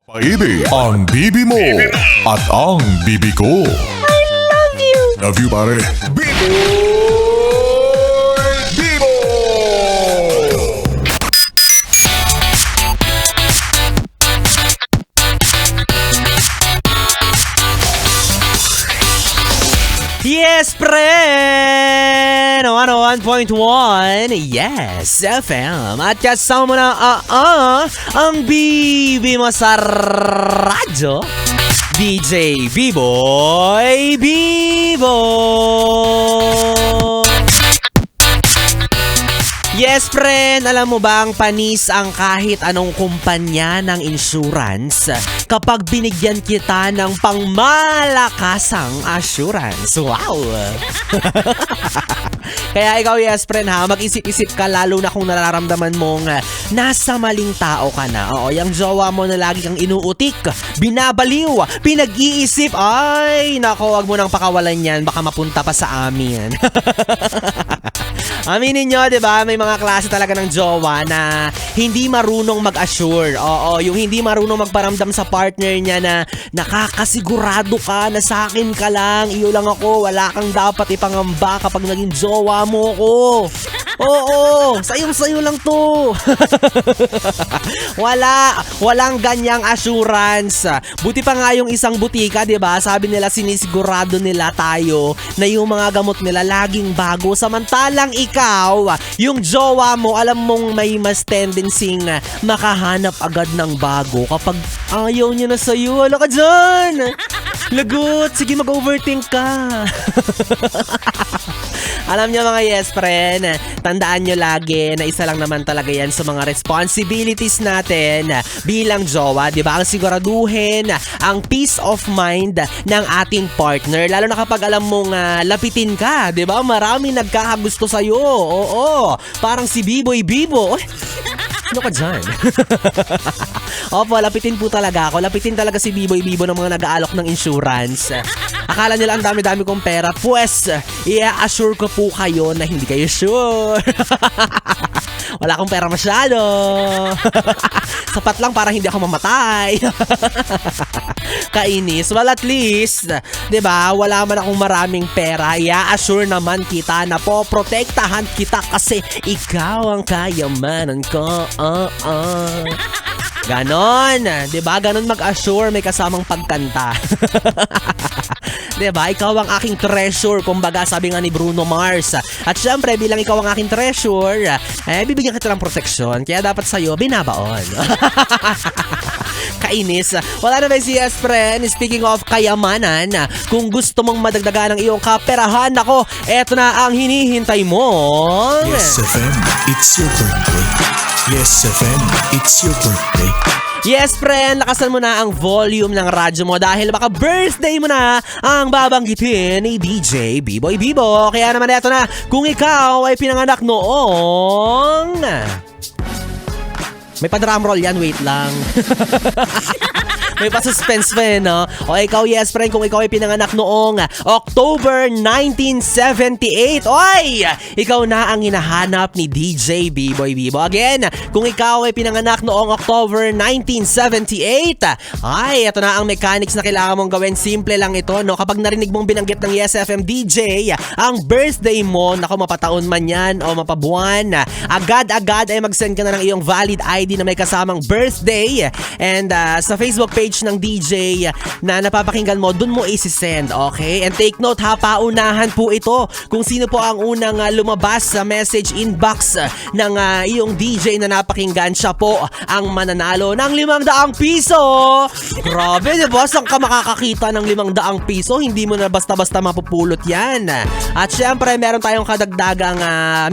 Paibi ang bibi mo at ang bibi ko. I love you! Love you, pare. Bibo! Bibo! Yes, friend! 101.1 Yes, FM. At kasama mo na ang bibi mo sa radyo, DJ B-Boy Bibo! Yes, friend! Alam mo ba ang panis ang kahit anong kumpanya ng insurance kapag binigyan kita ng pangmalakasang assurance? Wow! Kaya ikaw, yes, friend, ha? Mag-isip-isip ka lalo na kung nararamdaman mong nasa maling tao ka na. Oo, yung jowa mo na lagi kang inuutik, binabaliw, pinag-iisip. Ay, nako, wag mo nang pakawalan yan. Baka mapunta pa sa amin. Aminin nyo, diba? May mga klase talaga ng jowa na hindi marunong mag-assure. Oo, yung hindi marunong magparamdam sa partner niya na nakakasigurado ka na sa akin ka lang, iyo lang ako, wala kang dapat ipangamba kapag naging jowa mo ko. Oo, sayong-sayo lang to. Walang ganyang assurance. Buti pa nga yung isang butika, 'di ba? Sabi nila sinisigurado nila tayo na yung mga gamot nila laging bago. Samantalang ikaw, yung jowa mo, alam mong may mas tendency makahanap agad ng bago kapag ayaw niya na sa'yo. Wala ka dyan! Lagot! Sige, mag-overthink ka! Alam niyo mga yes friend, tandaan nyo lagi na isa lang naman talaga yan sa mga responsibilities natin bilang jowa, di ba? Ang siguraduhin ang peace of mind ng ating partner. Lalo na kapag alam mong lapitin ka, di ba? Maraming nagkakagusto sa'yo. Oo, parang si B-Boy Bibo. Ano ka dyan? Opo, lapitin po talaga ako. Lapitin talaga si B-Boy Bibo ng mga nag-aalok ng insurance. Akala nila ang dami-dami kong pera. Pues, i-assure ko po kayo na hindi kayo sure. Wala akong pera masyado. Sapat lang para hindi ako mamatay. Kainis. Well, at least, 'di ba? Wala man akong maraming pera, i-assure naman kita na poprotektahan kita kasi ikaw ang kayamanan ko. Ganon, 'di ba? Ganon mag-assure, may kasamang pagkanta. 'Di ba? Ikaw ang aking treasure, kumbaga sabi nga ni Bruno Mars. At syempre, bilang ikaw ang aking treasure, bibigyan kita ng proteksyon. Kaya dapat sa'yo, binabaon. Kainis. Wala na ba si yes, friend? Speaking of kayamanan, kung gusto mong madagdagan ng iyong kaperahan, ako, eto na ang hinihintay mo. Yes, FM, it's your birthday. Yes, FM, it's your birthday. Yes, friend, lakasan mo na ang volume ng radyo mo dahil baka birthday mo na ang babanggitin ni DJ B-Boy Bibo. Kaya naman eto na, kung ikaw ay pinanganak noong... May pa-drum roll yan, wait lang. May pa-suspense pa yun, no? O ikaw, yes, friend, kung ikaw ay pinanganak noong October 1978, oy! Ikaw na ang hinahanap ni DJ B-Boy Bibo. Again, kung ikaw ay pinanganak noong October 1978, ay, ito na ang mechanics na kailangan mong gawin. Simple lang ito, no? Kapag narinig mong binanggit ng Yes FM DJ, ang birthday mo, naku, mapataon man yan o mapabuwan, agad-agad ay mag-send ka na ng iyong valid ID na may kasamang birthday. And sa Facebook page ng DJ na napapakinggan mo, dun mo isi-send, okay? And take note ha, paunahan po ito kung sino po ang unang lumabas sa message inbox ng iyong DJ na napakinggan, siya po ang mananalo ng 500 piso. Grabe, diba? Saan ka makakakita ng 500 piso? Hindi mo na basta-basta mapupulot yan. At syempre, meron tayong kadagdagang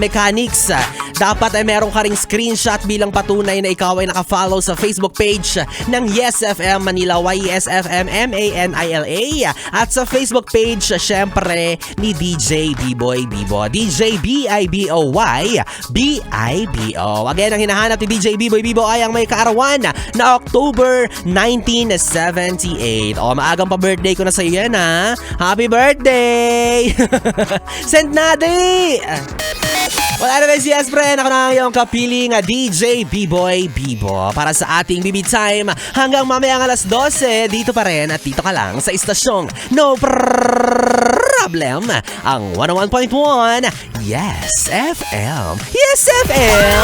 mechanics. Dapat ay meron ka ring screenshot bilang patunay na ikaw ay nakafollow sa Facebook page ng Yes FM Manila, YESFM MANILA, at sa Facebook page syempre ni DJ B-Boy Bibo, DJ B-I-B-O-Y B-I-B-O. Again, ang hinahanap ni DJ B-Boy Bibo ay ang may kaarawan na October 1978. O, maagang pa birthday ko na sa iyo yan, ha? Happy birthday! Send na di! Wala naman si yes, friend. Ako na ang iyong kapiling DJ B-Boy Bibo para sa ating BB Time hanggang mamayang alas 12. Dito pa rin at dito ka lang sa istasyong No Problem, ang 101.1 Yes FM. Yes FM!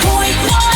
101.1